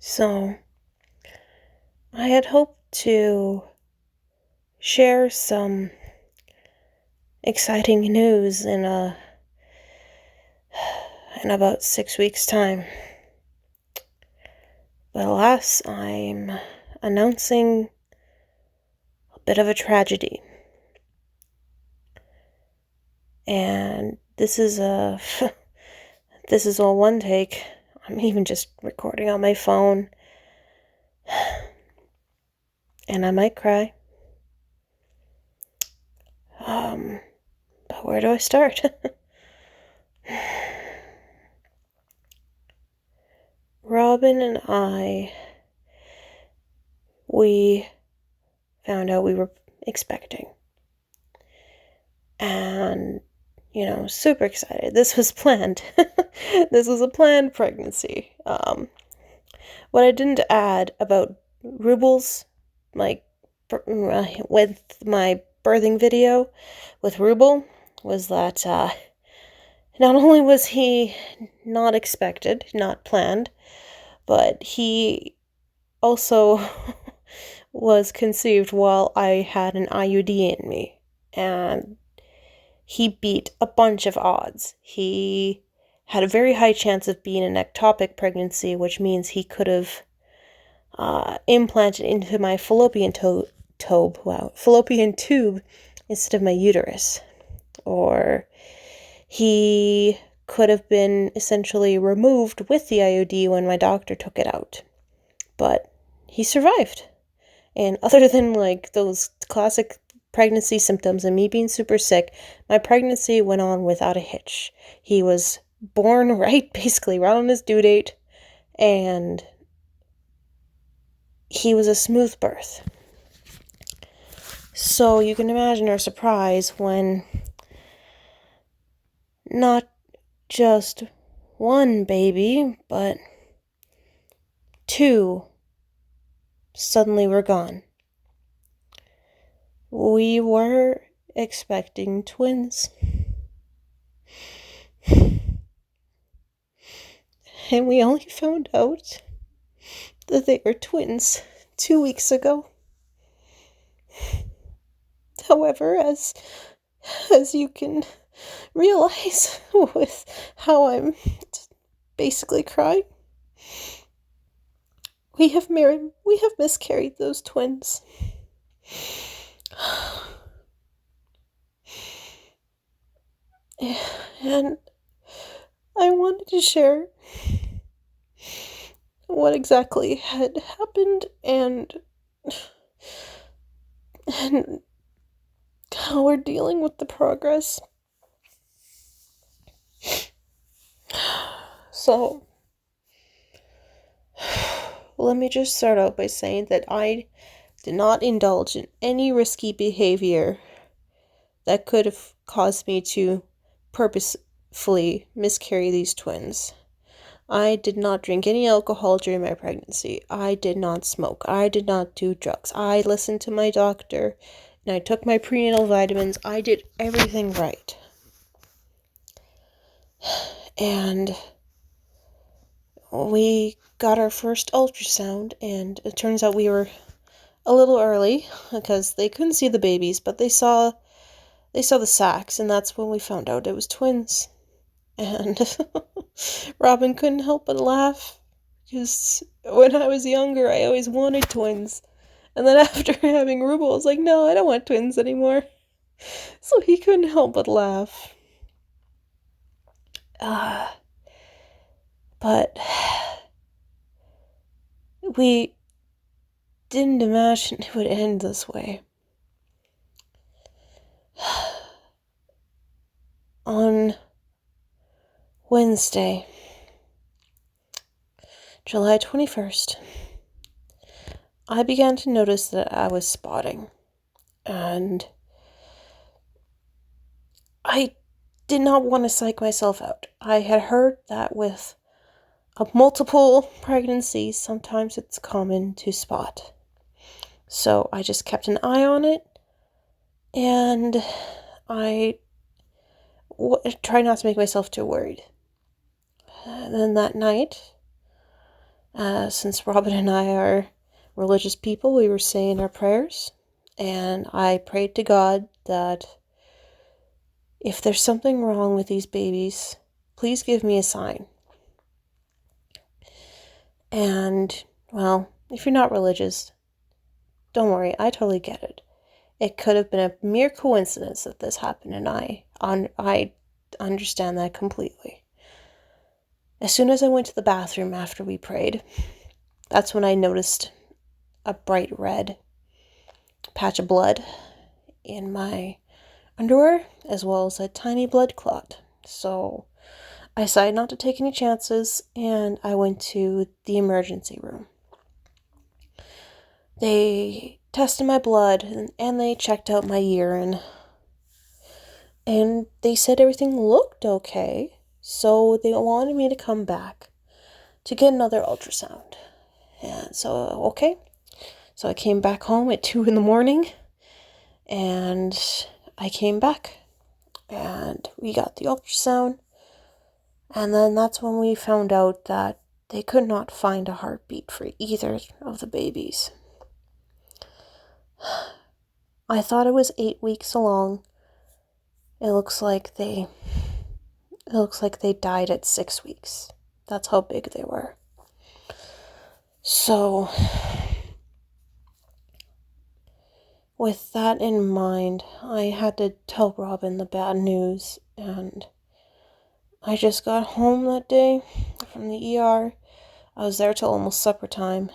So, I had hoped to share some exciting news in about 6 weeks' time. But alas, I'm announcing a bit of a tragedy. And this is a one take. I'm even just recording on my phone. And I might cry. But where do I start? Robin and we found out we were expecting. And, super excited. This was planned. This was a planned pregnancy. What I didn't add about Rubles, with my birthing video with Ruble, was that not only was he not expected, not planned, but he also was conceived while I had an IUD in me. And he beat a bunch of odds. He had a very high chance of being an ectopic pregnancy, which means he could have implanted into my fallopian tube instead of my uterus. Or he could have been essentially removed with the IUD when my doctor took it out. But he survived. And other than those classic pregnancy symptoms and me being super sick, my pregnancy went on without a hitch. He was born basically right on his due date, and he was a smooth birth. So you can imagine our surprise when not just one baby, but two suddenly were gone. We were expecting twins. And we only found out that they were twins 2 weeks ago. However, as you can realize with how I'm basically crying, we have miscarried those twins. And I wanted to share what exactly had happened and how we're dealing with the progress. So, let me just start out by saying that I did not indulge in any risky behavior that could have caused me to purposefully miscarry these twins. I did not drink any alcohol during my pregnancy. I did not smoke. I did not do drugs. I listened to my doctor, and I took my prenatal vitamins. I did everything right. And we got our first ultrasound, and it turns out we were a little early because they couldn't see the babies, but they saw the sacs, and that's when we found out it was twins. And Robin couldn't help but laugh, because when I was younger, I always wanted twins. And then after having Ruble, I was like, no, I don't want twins anymore. So he couldn't help but laugh. But we didn't imagine it would end this way. On Wednesday, July 21st, I began to notice that I was spotting, and I did not want to psych myself out. I had heard that with multiple pregnancies, sometimes it's common to spot. So I just kept an eye on it, and I try not to make myself too worried. And then that night, Since Robin and I are religious people, we were saying our prayers, and I prayed to God that if there's something wrong with these babies, please give me a sign. And, well, if you're not religious, don't worry, I totally get it. It could have been a mere coincidence that this happened, and I understand that completely. As soon as I went to the bathroom after we prayed, that's when I noticed a bright red patch of blood in my underwear, as well as a tiny blood clot. So I decided not to take any chances, and I went to the emergency room. They tested my blood, and they checked out my urine, and they said everything looked okay, so they wanted me to come back to get another ultrasound. And so, okay. So I came back home at 2 a.m, and I came back, and we got the ultrasound, and then that's when we found out that they could not find a heartbeat for either of the babies. I thought it was 8 weeks along. It looks like they died at 6 weeks. That's how big they were. So, with that in mind, I had to tell Robin the bad news, and I just got home that day from the ER. I was there till almost supper time.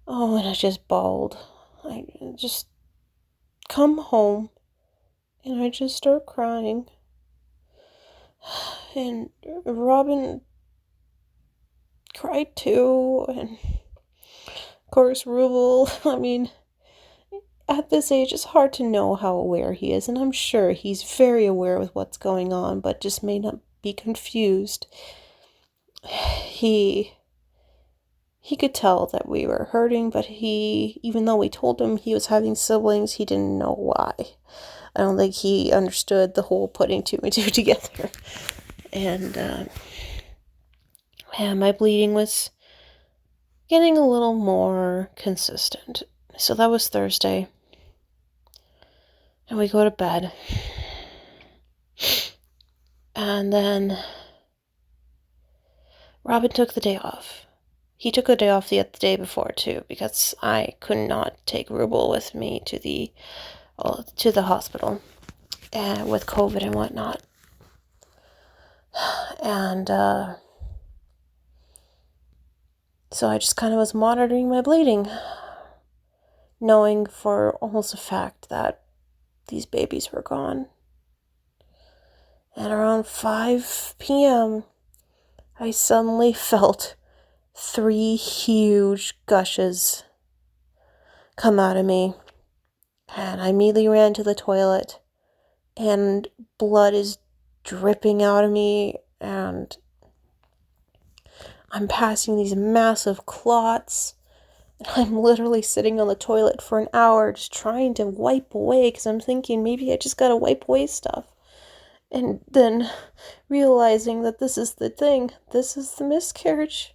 Oh, and I just bawled. I just come home, and I just start crying. And Robin cried too, and of course Rubel, I mean, at this age it's hard to know how aware he is, and I'm sure he's very aware with what's going on, but just may not be confused. He could tell that we were hurting, but even though we told him he was having siblings, he didn't know why. I don't think he understood the whole putting 2 and 2 together. And, my bleeding was getting a little more consistent. So that was Thursday. And we go to bed. And then Robin took the day off. He took a day off the day before, too, because I could not take Rubel with me to the hospital with COVID and whatnot. And so I just kind of was monitoring my bleeding, knowing for almost a fact that these babies were gone. And around 5 p.m., I suddenly felt 3 huge gushes come out of me. And I immediately ran to the toilet, and blood is dripping out of me, and I'm passing these massive clots, and I'm literally sitting on the toilet for an hour just trying to wipe away, because I'm thinking maybe I just gotta wipe away stuff. And then realizing that this is the thing, this is the miscarriage.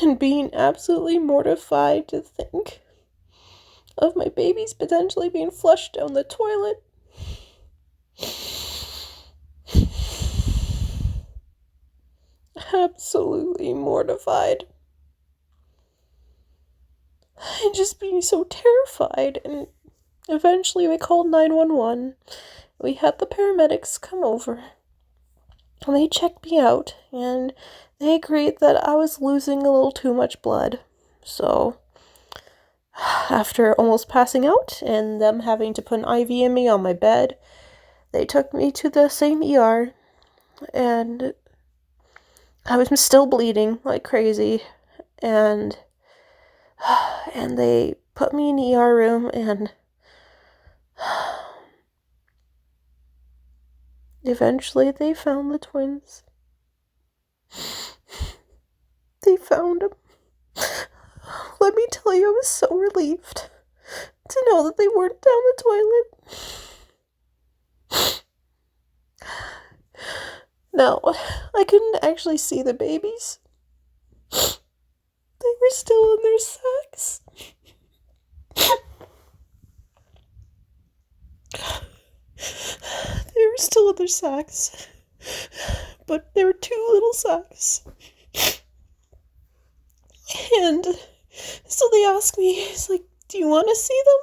And being absolutely mortified to think of my babies potentially being flushed down the toilet. Absolutely mortified. And just being so terrified. And eventually we called 911. We had the paramedics come over. And they checked me out. And they agreed that I was losing a little too much blood. So, after almost passing out and them having to put an IV in me on my bed, they took me to the same ER, and I was still bleeding like crazy, and they put me in the ER room, and eventually they found the twins. They found them. Let me tell you, I was so relieved to know that they weren't down the toilet. Now, I couldn't actually see the babies. They were still in their sacks. They were still in their sacks. But there were two little sacks. And so they asked me, it's like, do you want to see them?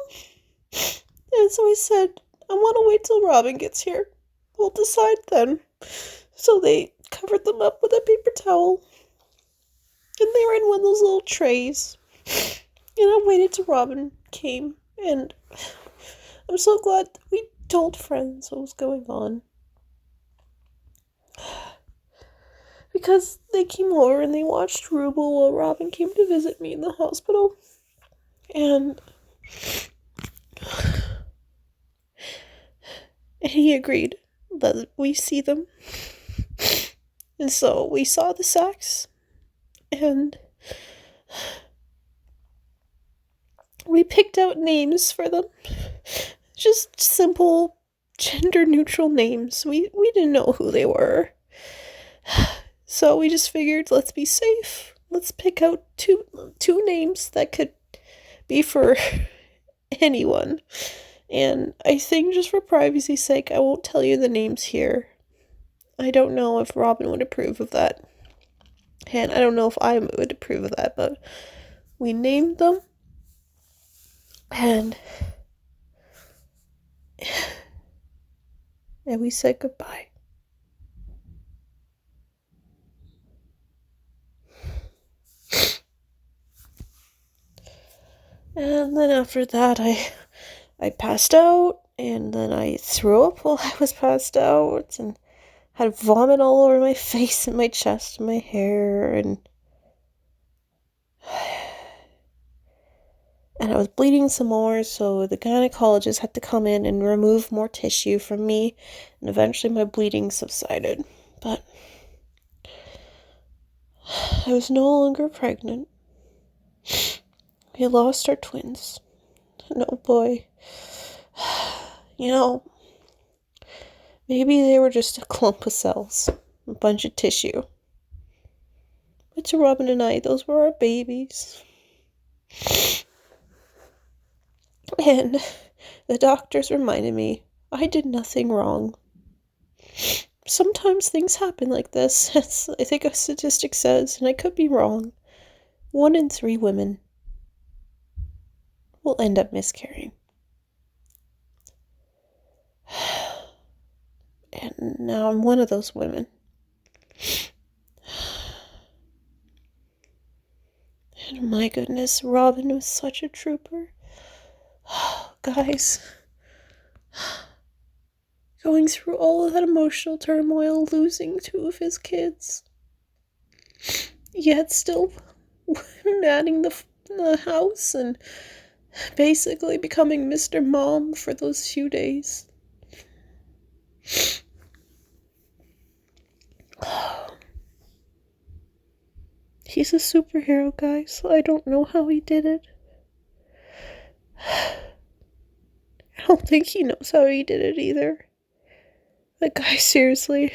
And so I said, I want to wait till Robin gets here. We'll decide then. So they covered them up with a paper towel. And they were in one of those little trays. And I waited till Robin came. And I'm so glad that we told friends what was going on. Because they came over and they watched Ruble while Robin came to visit me in the hospital. And he agreed that we see them. And so we saw the sacks. And we picked out names for them. Just simple, gender-neutral names. We didn't know who they were. So we just figured, let's be safe. Let's pick out two names that could be for anyone. And I think just for privacy's sake, I won't tell you the names here. I don't know if Robin would approve of that. And I don't know if I would approve of that, but we named them. And we said goodbye. And then after that, I passed out, and then I threw up while I was passed out, and had vomit all over my face and my chest and my hair, and I was bleeding some more, so the gynecologist had to come in and remove more tissue from me, and eventually my bleeding subsided. But I was no longer pregnant. We lost our twins. And oh boy, maybe they were just a clump of cells, a bunch of tissue. But to Robin and I, those were our babies. And the doctors reminded me I did nothing wrong. Sometimes things happen like this, as I think a statistic says, and I could be wrong. 1 in 3 women will end up miscarrying. And now I'm one of those women. And my goodness, Robin was such a trooper. Guys, going through all of that emotional turmoil, losing 2 of his kids, yet still manning the house and basically becoming Mr. Mom for those few days. He's a superhero, guys. I don't know how he did it. I don't think he knows how he did it either. That guy, seriously.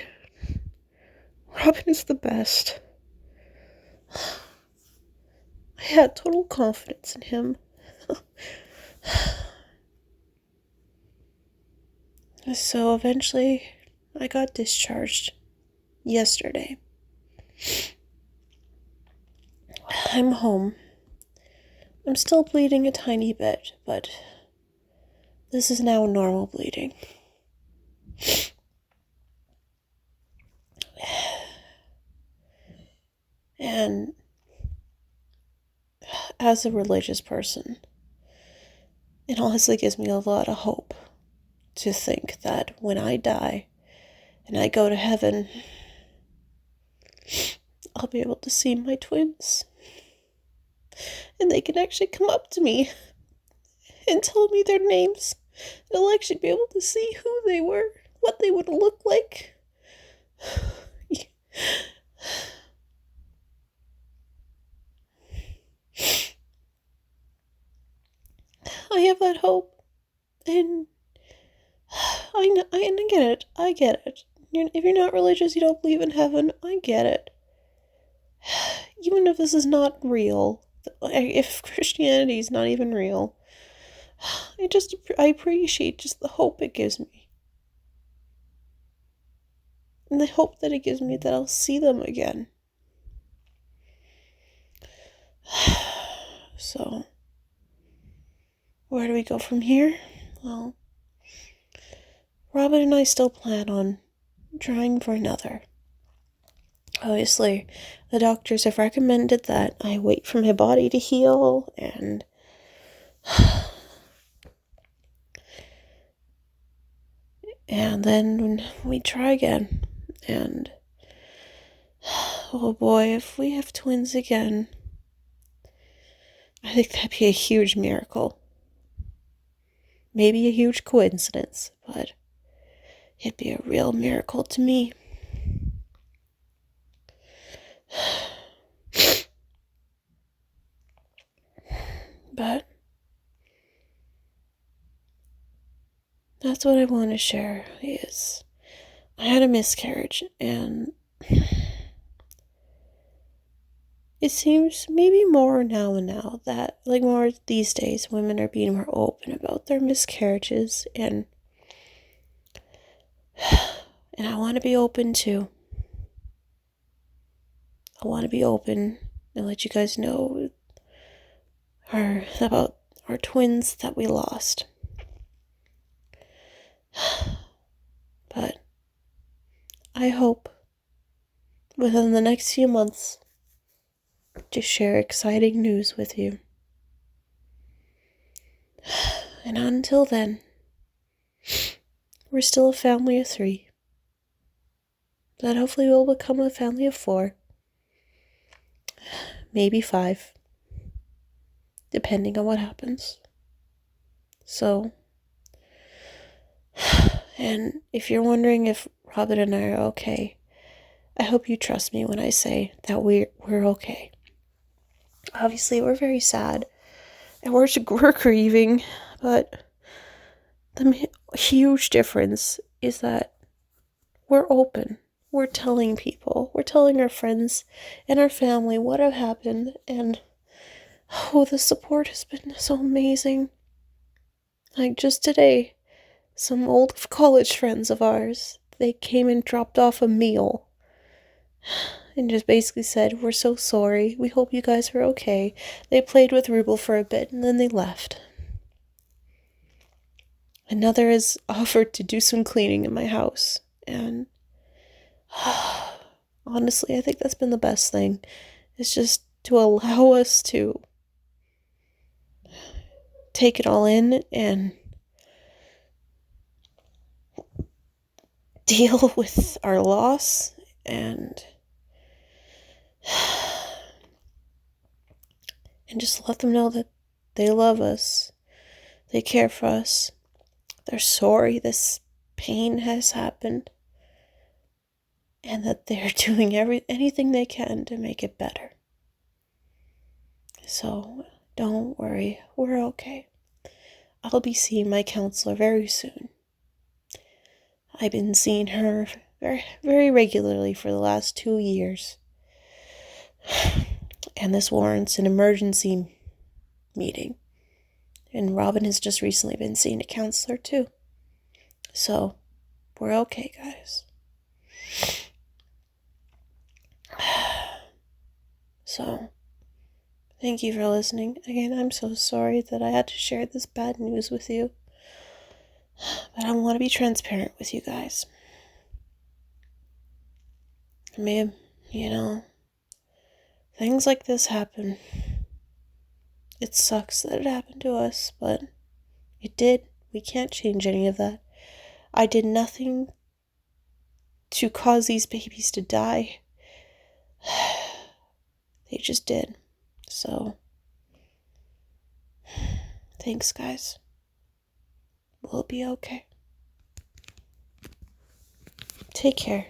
Robin is the best. I had total confidence in him. So eventually, I got discharged yesterday. I'm home. I'm still bleeding a tiny bit, but this is now normal bleeding. And as a religious person, it honestly gives me a lot of hope to think that when I die and I go to heaven, I'll be able to see my twins. And they can actually come up to me and tell me their names. And I'll actually be able to see who they were, what they would look like. I have that hope. And I get it. If you're not religious, you don't believe in heaven, I get it. Even if this is not real, if Christianity is not even real, I appreciate just the hope it gives me. And the hope that it gives me that I'll see them again. So, where do we go from here? Well, Robin and I still plan on trying for another. Obviously, the doctors have recommended that I wait for my body to heal, and then we try again. And oh boy, if we have twins again, I think that'd be a huge miracle. Maybe a huge coincidence, but it'd be a real miracle to me. But that's what I want to share is I had a miscarriage, and it seems maybe more now that, like, more these days, women are being more open about their miscarriages, and I want to be open too. I want to be open and let you guys know about our twins that we lost. But I hope within the next few months to share exciting news with you. And until then, we're still a family of 3. But hopefully we'll become a family of 4. Maybe 5. Depending on what happens. So, and if you're wondering if Robin and I are okay, I hope you trust me when I say that we're okay. Obviously, we're very sad, and we're grieving, but the huge difference is that we're open. We're telling people. We're telling our friends and our family what had happened, and the support has been so amazing. Like just today, some old college friends of ours, they came and dropped off a meal and just basically said, "We're so sorry. We hope you guys are okay." They played with Ruble for a bit and then they left. Another has offered to do some cleaning in my house, and honestly, I think that's been the best thing. It's just to allow us to take it all in and deal with our loss and just let them know that they love us, they care for us, they're sorry this pain has happened, and that they're doing anything they can to make it better. So don't worry, we're okay. I'll be seeing my counselor very soon. I've been seeing her very, very regularly for the last 2 years. And this warrants an emergency meeting. And Robin has just recently been seeing a counselor too. So, we're okay, guys. So, thank you for listening. Again, I'm so sorry that I had to share this bad news with you. But I want to be transparent with you guys. Things like this happen. It sucks that it happened to us, but it did. We can't change any of that. I did nothing to cause these babies to die. They just did. So, thanks, guys. We'll be okay. Take care.